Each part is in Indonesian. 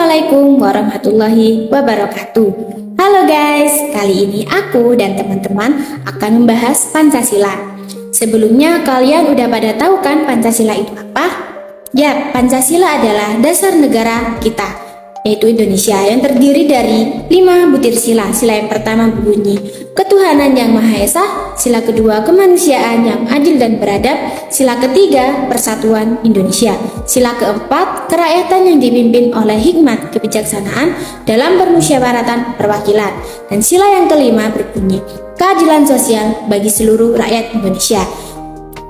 Assalamualaikum warahmatullahi wabarakatuh. Halo guys, kali ini aku dan teman-teman akan membahas Pancasila. Sebelumnya kalian udah pada tahu kan Pancasila itu apa? Ya, Pancasila adalah dasar negara kita, yaitu Indonesia, yang terdiri dari 5 butir sila. Sila yang pertama berbunyi ketuhanan yang Maha Esa, sila kedua kemanusiaan yang adil dan beradab, sila ketiga persatuan Indonesia, sila keempat kerakyatan yang dipimpin oleh hikmat kebijaksanaan dalam permusyawaratan perwakilan, dan sila yang kelima berbunyi keadilan sosial bagi seluruh rakyat Indonesia.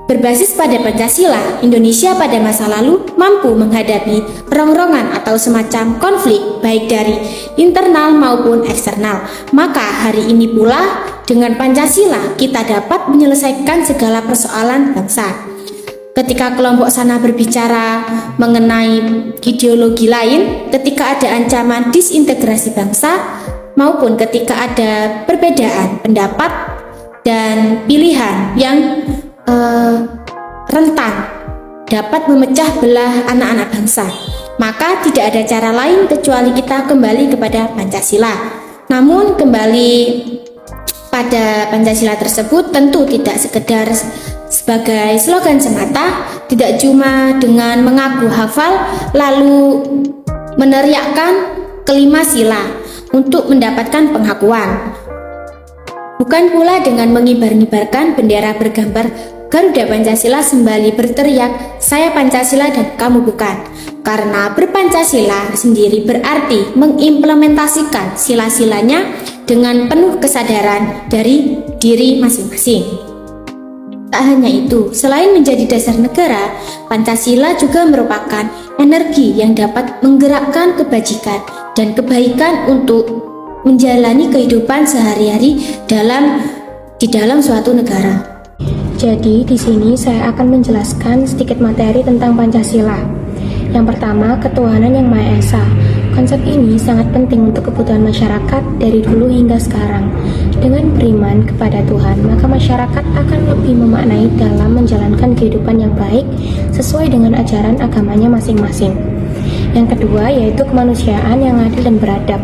Berbasis pada Pancasila, Indonesia pada masa lalu mampu menghadapi rongrongan atau semacam konflik baik dari internal maupun eksternal. Maka hari ini pula dengan Pancasila kita dapat menyelesaikan segala persoalan bangsa. Ketika kelompok sana berbicara mengenai ideologi lain, ketika ada ancaman disintegrasi bangsa, maupun ketika ada perbedaan pendapat dan pilihan yang rentan dapat memecah belah anak-anak bangsa, maka tidak ada cara lain kecuali kita kembali kepada Pancasila. Namun kembali pada Pancasila tersebut tentu tidak sekedar sebagai slogan semata, tidak cuma dengan mengaku hafal lalu meneriakkan kelima sila untuk mendapatkan pengakuan. Bukan pula dengan mengibar-ngibarkan bendera bergambar Garuda Pancasila sembali berteriak, "Saya Pancasila dan kamu bukan." Karena berpancasila sendiri berarti mengimplementasikan sila-silanya dengan penuh kesadaran dari diri masing-masing. Tak hanya itu, selain menjadi dasar negara, Pancasila juga merupakan energi yang dapat menggerakkan kebajikan dan kebaikan untuk menjalani kehidupan sehari-hari di dalam suatu negara. Jadi di sini saya akan menjelaskan sedikit materi tentang Pancasila. Yang pertama, ketuhanan yang Maha Esa. Konsep ini sangat penting untuk kebutuhan masyarakat dari dulu hingga sekarang. Dengan beriman kepada Tuhan, maka masyarakat akan lebih memaknai dalam menjalankan kehidupan yang baik sesuai dengan ajaran agamanya masing-masing. Yang kedua, yaitu kemanusiaan yang adil dan beradab.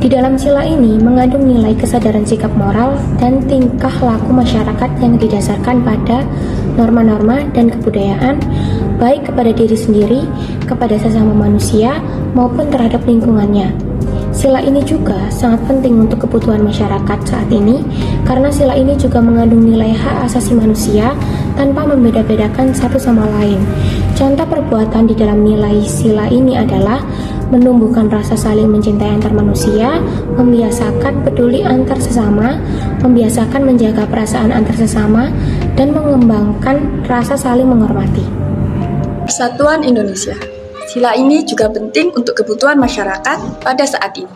Di dalam sila ini mengandung nilai kesadaran sikap moral dan tingkah laku masyarakat yang didasarkan pada norma-norma dan kebudayaan, baik kepada diri sendiri, kepada sesama manusia, maupun terhadap lingkungannya. Sila ini juga sangat penting untuk kebutuhan masyarakat saat ini, karena sila ini juga mengandung nilai hak asasi manusia tanpa membeda-bedakan satu sama lain. Contoh perbuatan di dalam nilai sila ini adalah menumbuhkan rasa saling mencintai antar manusia, membiasakan peduli antar sesama, membiasakan menjaga perasaan antar sesama, dan mengembangkan rasa saling menghormati. Persatuan Indonesia. Sila ini juga penting untuk kebutuhan masyarakat pada saat ini.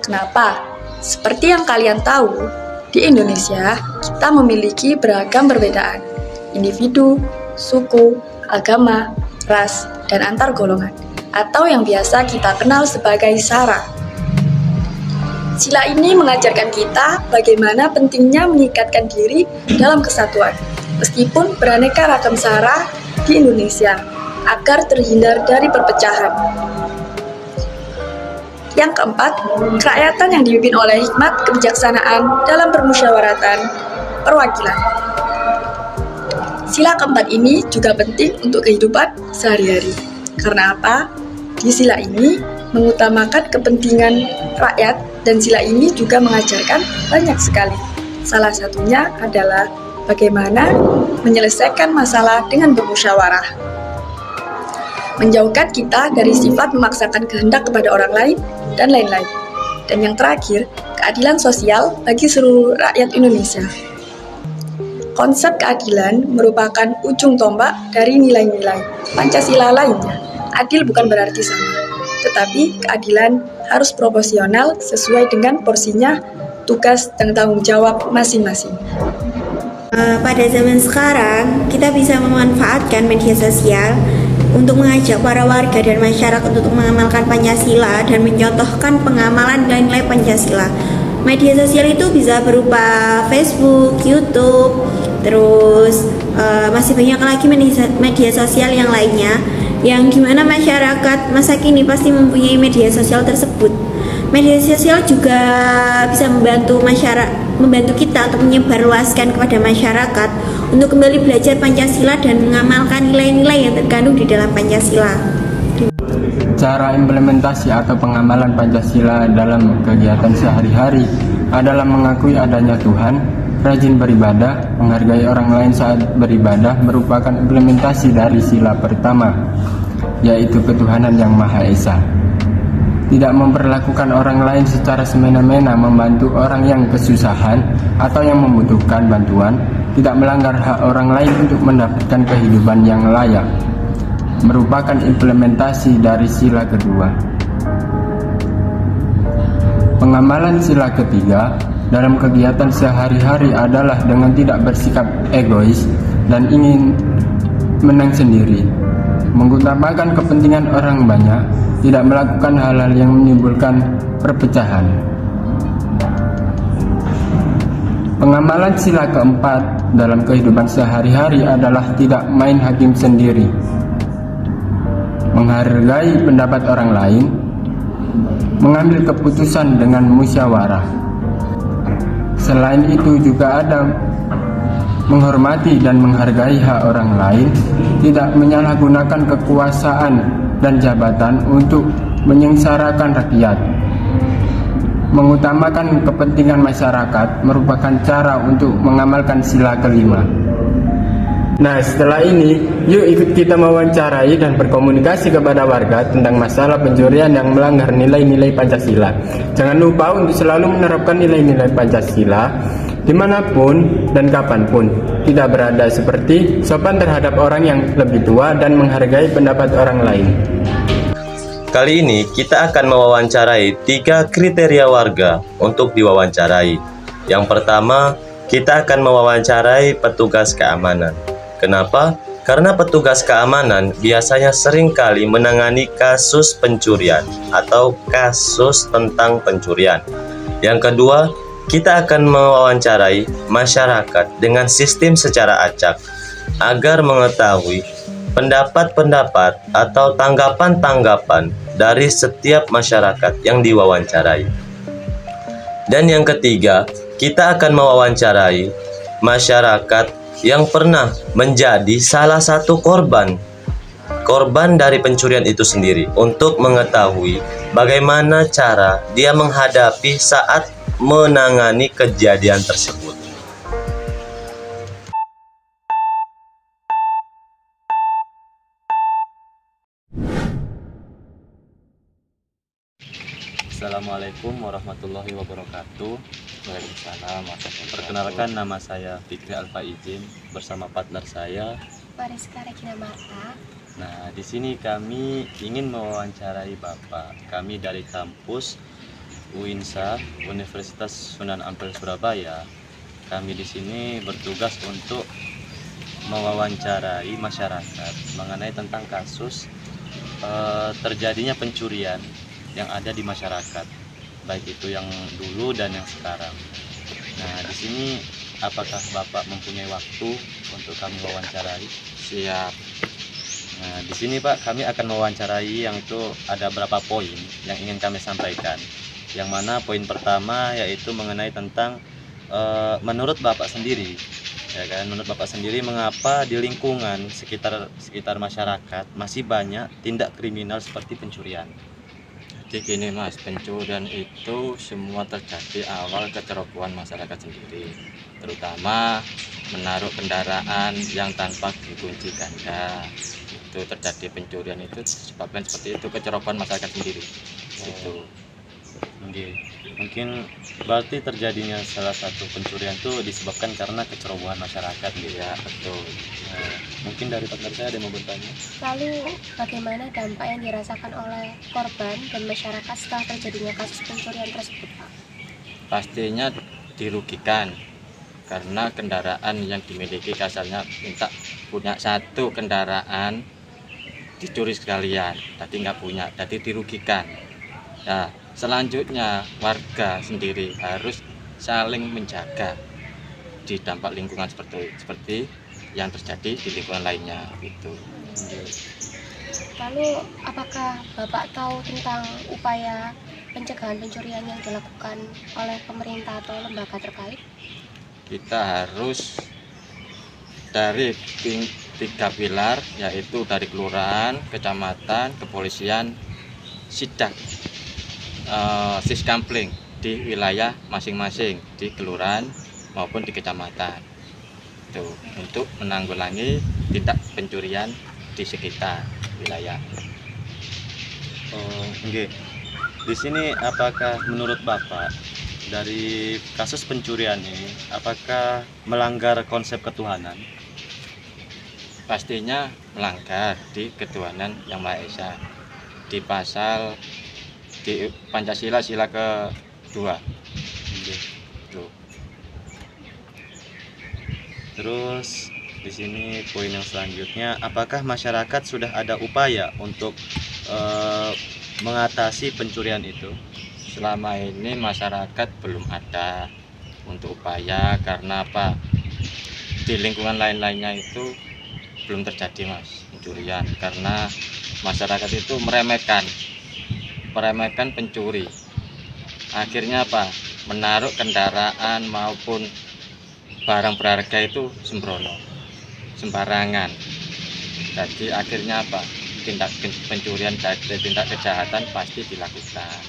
Kenapa? Seperti yang kalian tahu, di Indonesia kita memiliki beragam perbedaan, individu, suku, agama, ras, dan antar golongan, atau yang biasa kita kenal sebagai SARA. Sila ini mengajarkan kita bagaimana pentingnya mengikatkan diri dalam kesatuan, meskipun beraneka ragam SARA di Indonesia, agar terhindar dari perpecahan. Yang keempat, kerakyatan yang dipimpin oleh hikmat kebijaksanaan dalam permusyawaratan perwakilan. Sila keempat ini juga penting untuk kehidupan sehari-hari. Karena apa? Di sila ini mengutamakan kepentingan rakyat, dan sila ini juga mengajarkan banyak sekali. Salah satunya adalah bagaimana menyelesaikan masalah dengan bermusyawarah, menjauhkan kita dari sifat memaksakan kehendak kepada orang lain, dan lain-lain. Dan yang terakhir, keadilan sosial bagi seluruh rakyat Indonesia. Konsep keadilan merupakan ujung tombak dari nilai-nilai Pancasila lainnya. Adil bukan berarti sama, tetapi keadilan harus proporsional sesuai dengan porsinya, tugas, dan tanggung jawab masing-masing. Pada zaman sekarang, kita bisa memanfaatkan media sosial untuk mengajak para warga dan masyarakat untuk mengamalkan Pancasila dan mencontohkan pengamalan nilai Pancasila. Media sosial itu bisa berupa Facebook, YouTube, terus masih banyak lagi media sosial yang lainnya. yang dimana masyarakat masa kini pasti mempunyai media sosial tersebut. Media sosial juga bisa membantu kita untuk menyebarluaskan kepada masyarakat untuk kembali belajar Pancasila dan mengamalkan nilai-nilai yang terkandung di dalam Pancasila. Cara implementasi atau pengamalan Pancasila dalam kegiatan sehari-hari adalah mengakui adanya Tuhan, rajin beribadah, menghargai orang lain saat beribadah merupakan implementasi dari sila pertama, yaitu ketuhanan yang Maha Esa. Tidak memperlakukan orang lain secara semena-mena, membantu orang yang kesusahan atau yang membutuhkan bantuan, tidak melanggar hak orang lain untuk mendapatkan kehidupan yang layak, merupakan implementasi dari sila kedua. Pengamalan sila ketiga dalam kegiatan sehari-hari adalah dengan tidak bersikap egois dan ingin menang sendiri, mengutamakan kepentingan orang banyak, tidak melakukan hal-hal yang menimbulkan perpecahan. Pengamalan sila keempat dalam kehidupan sehari-hari adalah tidak main hakim sendiri, menghargai pendapat orang lain, mengambil keputusan dengan musyawarah. Selain itu juga ada menghormati dan menghargai hak orang lain, tidak menyalahgunakan kekuasaan dan jabatan untuk menyengsarakan rakyat. Mengutamakan kepentingan masyarakat merupakan cara untuk mengamalkan sila kelima. Nah, setelah ini, yuk ikut kita mewawancarai dan berkomunikasi kepada warga tentang masalah pencurian yang melanggar nilai-nilai Pancasila. Jangan lupa untuk selalu menerapkan nilai-nilai Pancasila dimanapun dan kapanpun. Tidak berada seperti sopan terhadap orang yang lebih tua dan menghargai pendapat orang lain. Kali ini kita akan mewawancarai 3 kriteria warga untuk diwawancarai. Yang pertama, kita akan mewawancarai petugas keamanan. Kenapa? Karena petugas keamanan biasanya seringkali menangani kasus pencurian atau kasus tentang pencurian. Yang kedua, kita akan mewawancarai masyarakat dengan sistem secara acak agar mengetahui pendapat-pendapat atau tanggapan-tanggapan dari setiap masyarakat yang diwawancarai. Dan yang ketiga, kita akan mewawancarai masyarakat yang pernah menjadi salah satu korban dari pencurian itu sendiri untuk mengetahui bagaimana cara dia menghadapi saat menangani kejadian tersebut. Assalamualaikum warahmatullahi wabarakatuh. Waalaikumsalam. Perkenalkan, nama saya Fikri Alfa Izin bersama partner saya Mariska Regina Marta. Nah, di sini kami ingin mewawancarai Bapak. Kami dari kampus UINSA Universitas Sunan Ampel Surabaya. Kami di sini bertugas untuk mewawancarai masyarakat mengenai tentang kasus terjadinya pencurian yang ada di masyarakat, baik itu yang dulu dan yang sekarang. Nah, di sini apakah Bapak mempunyai waktu untuk kami wawancarai? Siap. Nah, di sini Pak, kami akan mewawancarai yang itu ada berapa poin yang ingin kami sampaikan. Yang mana poin pertama yaitu mengenai tentang menurut Bapak sendiri, ya kan? Menurut Bapak sendiri, mengapa di lingkungan sekitar masyarakat masih banyak tindak kriminal seperti pencurian? Jadi gini Mas, pencurian itu semua terjadi awal kecerobohan masyarakat sendiri, terutama menaruh kendaraan yang tanpa dikunci ganda. Itu terjadi pencurian itu disebabkan seperti itu, kecerobohan masyarakat sendiri. Itu mungkin berarti terjadinya salah satu pencurian itu disebabkan karena kecerobohan masyarakat, ya betul. Nah, mungkin dari partner saya ada yang mau bertanya. Lalu bagaimana dampak yang dirasakan oleh korban dan masyarakat setelah terjadinya kasus pencurian tersebut, Pak? Pastinya dirugikan karena kendaraan yang dimiliki, kasarnya minta punya satu kendaraan dicuri sekalian, tadi nggak punya, jadi dirugikan. Nah, selanjutnya warga sendiri harus saling menjaga di dampak lingkungan seperti yang terjadi di lingkungan lainnya gitu. Lalu, apakah Bapak tahu tentang upaya pencegahan pencurian yang dilakukan oleh pemerintah atau lembaga terkait? Kita harus dari tiga pilar, yaitu dari kelurahan, kecamatan, kepolisian, sidak, siskampling di wilayah masing-masing, di kelurahan maupun di kecamatan. Itu untuk menanggulangi tindak pencurian di sekitar wilayah. Oke. Di sini apakah menurut Bapak dari kasus pencurian ini apakah melanggar konsep ketuhanan? Pastinya melanggar di ketuhanan yang Maha Esa di pasal di Pancasila sila kedua. Tuh. Terus di sini poin yang selanjutnya, apakah masyarakat sudah ada upaya untuk mengatasi pencurian itu? Selama ini masyarakat belum ada untuk upaya, karena apa? Di lingkungan lain-lainnya itu belum terjadi Mas pencurian, karena masyarakat itu meremehkan pencuri. Akhirnya apa? Menaruh kendaraan maupun barang berharga itu sembrono, sembarangan. Jadi akhirnya apa? Tindak pencurian dan tindak kejahatan pasti dilakukan.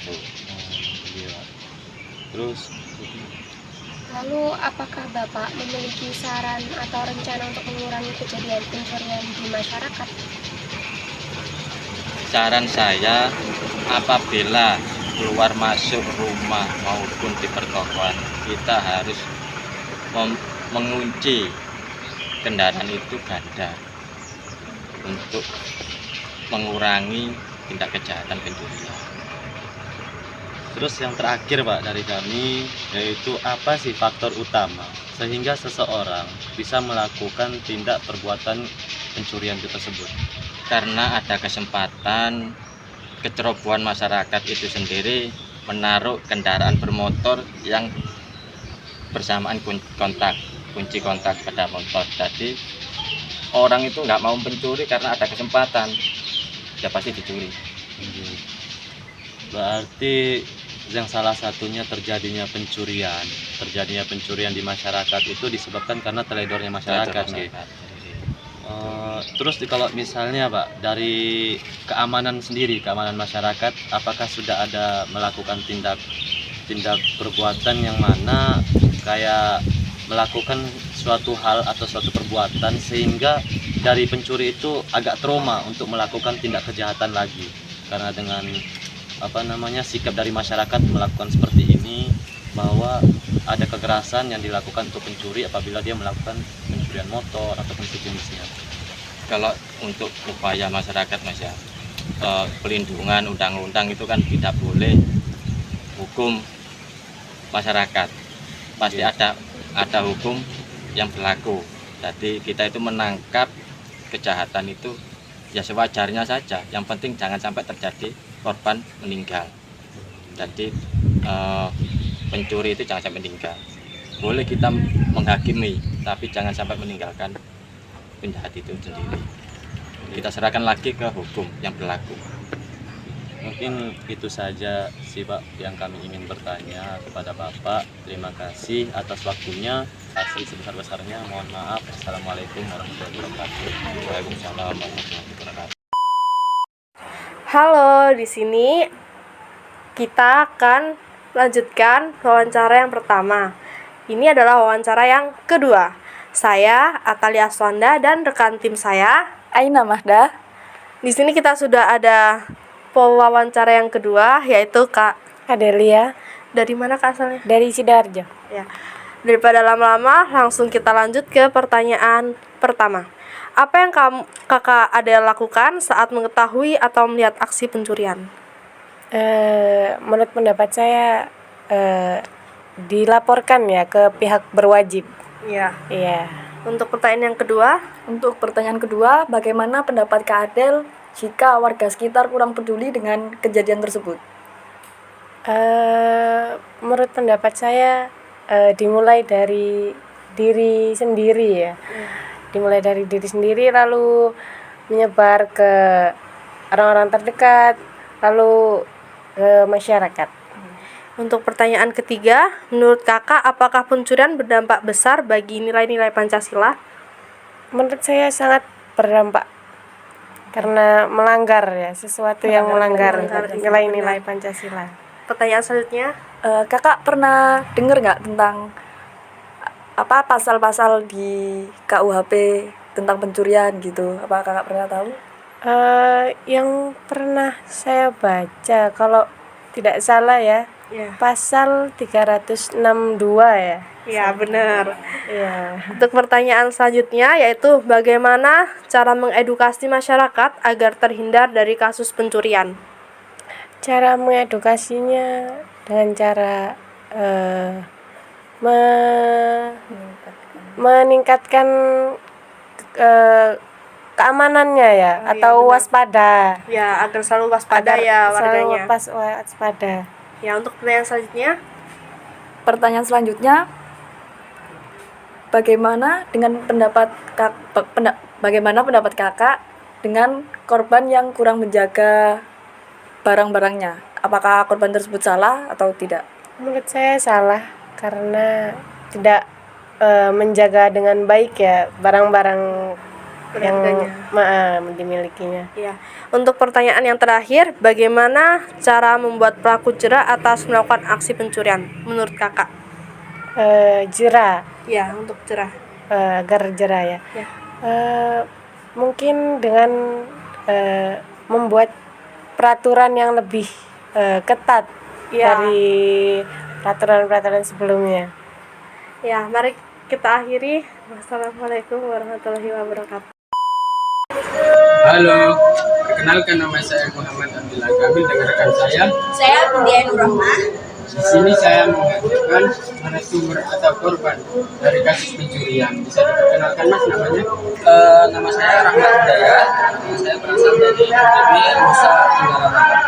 Tuh. Iya. Terus Lalu, apakah Bapak memiliki saran atau rencana untuk mengurangi kejadian pencurian di masyarakat? Saran saya, apabila keluar masuk rumah maupun di pertokoan, kita harus mengunci kendaraan itu ganda untuk mengurangi tindak kejahatan pencurian. Terus yang terakhir Pak dari kami, yaitu apa sih faktor utama sehingga seseorang bisa melakukan tindak perbuatan pencurian itu tersebut? Karena ada kesempatan kecerobohan masyarakat itu sendiri menaruh kendaraan bermotor yang bersamaan kunci kontak pada motor. Jadi orang itu nggak mau mencuri karena ada kesempatan, ya pasti dicuri. Berarti yang salah satunya terjadinya pencurian di masyarakat itu disebabkan karena teledornya masyarakat. Terus kalau misalnya Pak dari keamanan masyarakat, apakah sudah ada melakukan tindak perbuatan yang mana kayak melakukan suatu hal atau suatu perbuatan sehingga dari pencuri itu agak trauma untuk melakukan tindak kejahatan lagi, karena dengan sikap dari masyarakat melakukan seperti ini, bahwa ada kekerasan yang dilakukan untuk pencuri apabila dia melakukan pencurian motor ataupun sejenisnya. Kalau untuk upaya masyarakat Mas ya, pelindungan undang-undang itu kan tidak boleh hukum masyarakat, pasti ada hukum yang berlaku. Jadi kita itu menangkap kejahatan itu ya sewajarnya saja, yang penting jangan sampai terjadi korban meninggal. Jadi pencuri itu jangan sampai meninggal. Boleh kita menghakimi, tapi jangan sampai meninggalkan penjahat itu sendiri. Kita serahkan lagi ke hukum yang berlaku. Mungkin itu saja sih Pak yang kami ingin bertanya kepada Bapak. Terima kasih atas waktunya. Asli sebesar-besarnya. Mohon maaf. Assalamualaikum warahmatullahi wabarakatuh. Waalaikumsalam warahmatullahi wabarakatuh. Halo, di sini kita akan lanjutkan wawancara yang pertama. Ini adalah wawancara yang kedua. Saya Atalia Sonda dan rekan tim saya Aina Mahda. Di sini kita sudah ada pewawancara yang kedua, yaitu Kak Adelia. Dari mana Kak asalnya? Dari Sidoarjo. Ya. Daripada lama-lama, langsung kita lanjut ke pertanyaan pertama. Apa yang Kakak Adel lakukan saat mengetahui atau melihat aksi pencurian? Menurut pendapat saya dilaporkan ya ke pihak berwajib. Iya. Iya. Untuk pertanyaan yang kedua, Untuk pertanyaan kedua, bagaimana pendapat Kak Adel jika warga sekitar kurang peduli dengan kejadian tersebut? Menurut pendapat saya dimulai dari diri sendiri ya. Dimulai dari diri sendiri, lalu menyebar ke orang-orang terdekat, lalu ke masyarakat. Untuk pertanyaan ketiga, menurut kakak apakah pencurian berdampak besar bagi nilai-nilai Pancasila? Menurut saya sangat berdampak karena melanggar ya, sesuatu yang melanggar nilai-nilai Pancasila. Pertanyaan selanjutnya, Kakak pernah dengar nggak tentang apa pasal-pasal di KUHP tentang pencurian gitu? Apa kakak pernah tahu? Yang pernah saya baca, kalau tidak salah ya, pasal 362 ya. ya benar. Ya. Untuk pertanyaan selanjutnya yaitu bagaimana cara mengedukasi masyarakat agar terhindar dari kasus pencurian? Cara mengedukasinya dengan cara meningkatkan keamanannya ya, atau waspada. Ya, agar selalu waspada ya warganya. Selalu waspada. Ya, untuk pertanyaan selanjutnya, Pertanyaan selanjutnya, bagaimana pendapat kakak dengan korban yang kurang menjaga barang-barangnya? Apakah korban tersebut salah atau tidak? Menurut saya salah karena tidak menjaga dengan baik ya barang-barang yang dimilikinya. ya. Untuk pertanyaan yang terakhir, bagaimana cara membuat pelaku jera atas melakukan aksi pencurian menurut kakak? Jera. Ya, untuk jera. Agar jera ya. Ya. Mungkin dengan membuat peraturan yang lebih ketat dari peraturan-peraturan sebelumnya. Ya, mari kita akhiri. Wassalamualaikum warahmatullahi wabarakatuh. Halo, perkenalkan nama saya Muhammad Abdillah Kamil dengan rekan saya. Saya Budia Nurrahmah. Di sini saya menghadirkan narasumber atau korban dari kasus pencurian. Bisa diperkenalkan Mas namanya? Nama saya Rahmat Hidayat. Saya berasal dari NTB, Nusa Tenggara Barat.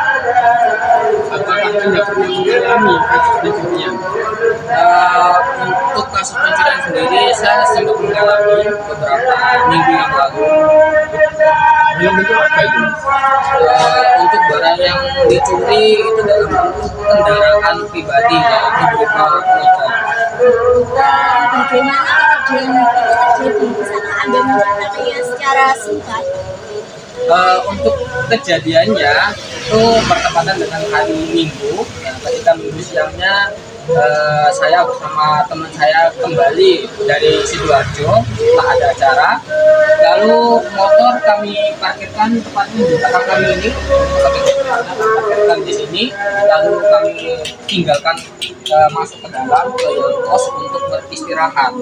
Apakah Anda pernah mengalami kasus pencurian? Untuk kasus pencurian sendiri, saya sempat mengalami beberapa minggu yang lalu. Dalam bentuk apa itu? Untuk barang yang dicuri itu dalam bentuk kendaraan pribadi, yaitu berupa motor. Bagaimana kejadian itu terjadi? Bisakah Anda menceritakannya secara singkat? Untuk kejadiannya itu bertepatan dengan hari Minggu. Ketika Minggu siangnya saya bersama teman saya kembali dari Sidoarjo setelah ada acara. Lalu motor kami parkirkan tepatnya di belakang kami ini, kami parkirkan di sini. Lalu kami tinggalkan masuk ke dalam ke kos untuk beristirahat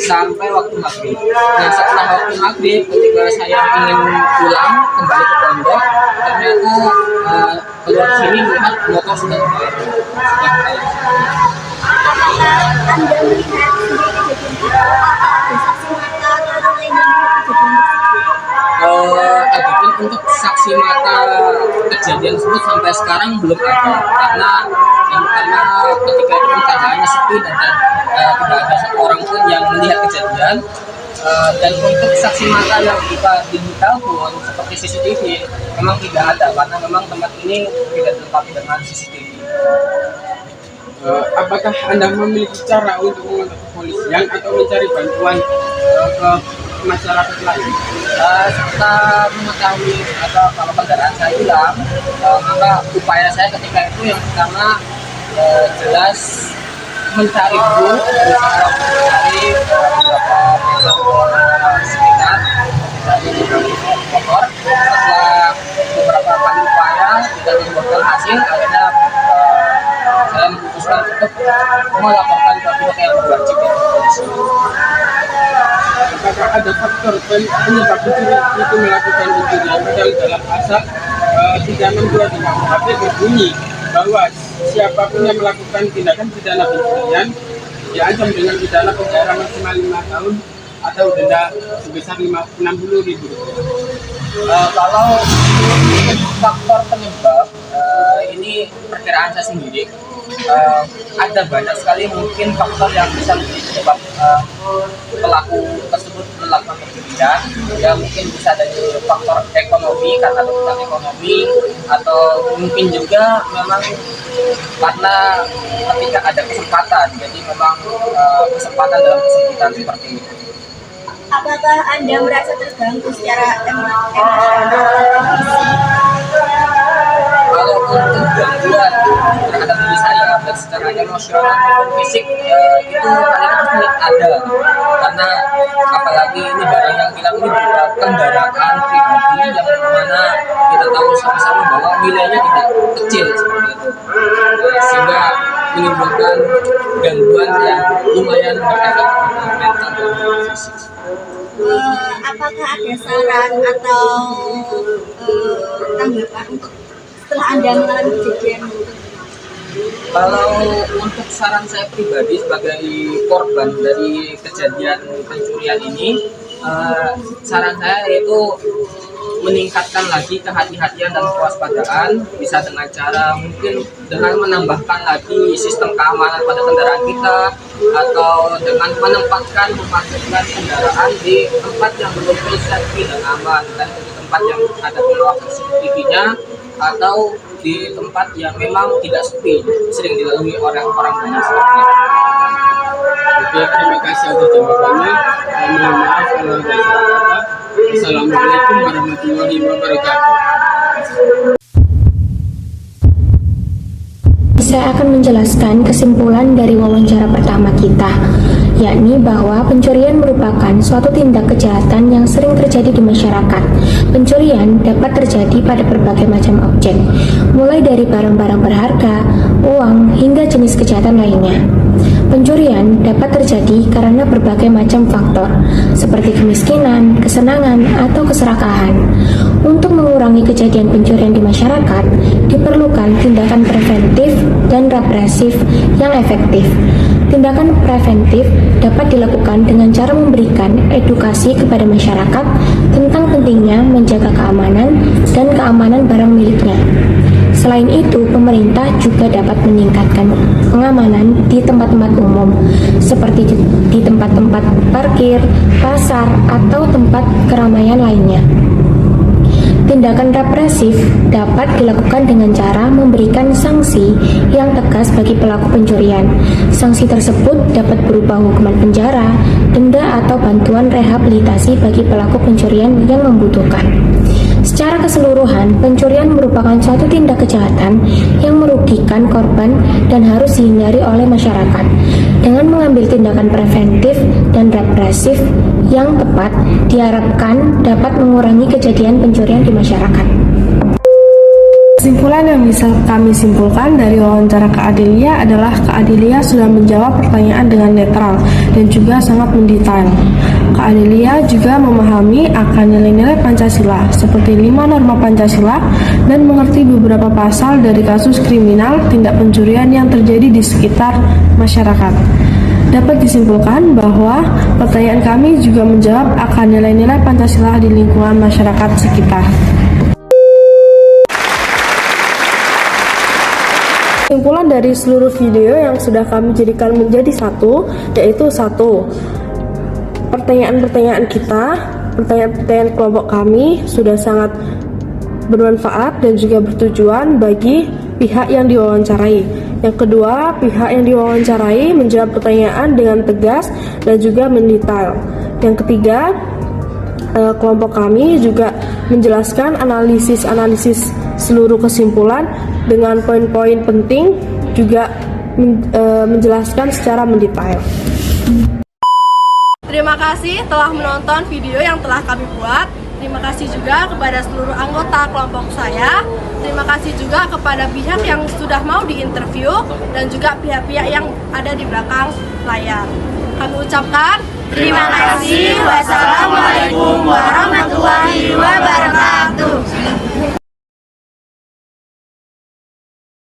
sampai waktu maghrib. Nah, setelah waktu maghrib, ketika saya ingin pulang kembali ke pondok, ternyata keluar sini melihat motor sudah berlalu. Apakah Anda melihat sendiri kejadian itu? Apakah ada saksi mata atau orang lain yang melihat kejadian tersebut? Adapun untuk saksi mata kejadian tersebut sampai sekarang belum ada, karena yang pertama ketika itu keadaannya sepi dan tidak ada seorang pun yang melihat kejadian. Dan untuk saksi mata yang kita diminta pun seperti CCTV memang tidak ada, karena memang tempat ini tidak dilengkapi dengan CCTV. Apakah Anda memiliki cara untuk mengontak kepolisian atau mencari bantuan ke masyarakat lain? Setelah mengetahui atau kalau kendaraan saya hilang, maka upaya saya ketika itu yang pertama jelas mencari dulu, berusaha mencari beberapa sekitar dari motor. Setelah beberapa kali upaya tidak membuahkan hasil, akhirnya saya memutuskan untuk melaporkan ke pihak yang berwajib, yaitu polisi. Apakah ada faktor penyebab pencuri itu melakukan pencurian? Padahal dalam pasal 362 di KUHP berbunyi bahwa siapapun yang melakukan tindakan pidana pencurian diancam dengan pidana penjara maksimal 5 tahun atau denda sebesar Rp60.000. Kalau faktor penyebab ini perkiraan saya sendiri, ada banyak sekali mungkin faktor yang bisa menjadi penyebab pelaku tersebut melakukan pencurian, ya mungkin bisa dari faktor ekonomi karena tuntutan ekonomi, atau mungkin juga memang karena ketika ada kesempatan, jadi memang kesempatan dalam kesempitan seperti itu. Apakah Anda merasa terganggu secara emosional? Kalau untuk gangguan terhadap diri saya dan secara emosional maupun fisik itu paling pasti ada, karena apalagi ini barang yang kita ini berupa kendaraan pribadi yang mana kita tahu sama-sama bahwa nilainya tidak kecil seperti itu, sehingga menimbulkan gangguan yang lumayan berefek pada mental dan fisik. Apakah ada saran atau tanggapan untuk setelah Anda mengalami kejadian? Kalau untuk saran saya pribadi sebagai korban dari kejadian pencurian ini, saran saya yaitu meningkatkan lagi kehati-hatian dan kewaspadaan, bisa dengan cara mungkin dengan menambahkan lagi sistem keamanan pada kendaraan kita, atau dengan memarkirkan kendaraan di tempat yang belum safety dan aman, dan di tempat yang ada pengawasan CCTV-nya, atau di tempat yang memang tidak sepi, sering dilalui oleh orang banyak seperti itu. Oke, terima kasih atas jawabannya. Mohon maaf kalau ada salah kata. Assalamualaikum warahmatullahi wabarakatuh. Saya akan menjelaskan kesimpulan dari wawancara pertama kita, yakni bahwa pencurian merupakan suatu tindak kejahatan yang sering terjadi di masyarakat. Pencurian dapat terjadi pada berbagai macam objek, mulai dari barang-barang berharga, uang, hingga jenis kejahatan lainnya. Pencurian dapat terjadi karena berbagai macam faktor, seperti kemiskinan, kesenangan, atau keserakahan. Untuk mengurangi kejadian pencurian di masyarakat, diperlukan tindakan preventif dan represif yang efektif. Tindakan preventif dapat dilakukan dengan cara memberikan edukasi kepada masyarakat tentang pentingnya menjaga keamanan dan keamanan barang miliknya. Selain itu, pemerintah juga dapat meningkatkan pengamanan di tempat-tempat umum, seperti di tempat-tempat parkir, pasar, atau tempat keramaian lainnya. Tindakan represif dapat dilakukan dengan cara memberikan sanksi yang tegas bagi pelaku pencurian. Sanksi tersebut dapat berupa hukuman penjara, denda, atau bantuan rehabilitasi bagi pelaku pencurian yang membutuhkan. Secara keseluruhan, pencurian merupakan suatu tindak kejahatan yang merugikan korban dan harus dihindari oleh masyarakat. Dengan mengambil tindakan preventif dan represif yang tepat, diharapkan dapat mengurangi kejadian pencurian di masyarakat. Kesimpulan yang bisa kami simpulkan dari wawancara Kak Adelia adalah Kak Adelia sudah menjawab pertanyaan dengan netral dan juga sangat mendetail. Kak Adelia juga memahami akan nilai-nilai Pancasila seperti 5 norma Pancasila dan mengerti beberapa pasal dari kasus kriminal tindak pencurian yang terjadi di sekitar masyarakat. Dapat disimpulkan bahwa pertanyaan kami juga menjawab akan nilai-nilai Pancasila di lingkungan masyarakat sekitar. Kesimpulan dari seluruh video yang sudah kami jadikan menjadi satu, yaitu satu, pertanyaan-pertanyaan kita, pertanyaan-pertanyaan kelompok kami sudah sangat bermanfaat dan juga bertujuan bagi pihak yang diwawancarai. Yang kedua, pihak yang diwawancarai menjawab pertanyaan dengan tegas dan juga mendetail. Yang ketiga, kelompok kami juga menjelaskan analisis seluruh kesimpulan dengan poin-poin penting, juga menjelaskan secara mendetail. Terima kasih telah menonton video yang telah kami buat. Terima kasih juga kepada seluruh anggota kelompok saya. Terima kasih juga kepada pihak yang sudah mau diinterview dan juga pihak-pihak yang ada di belakang layar. Kami ucapkan terima kasih.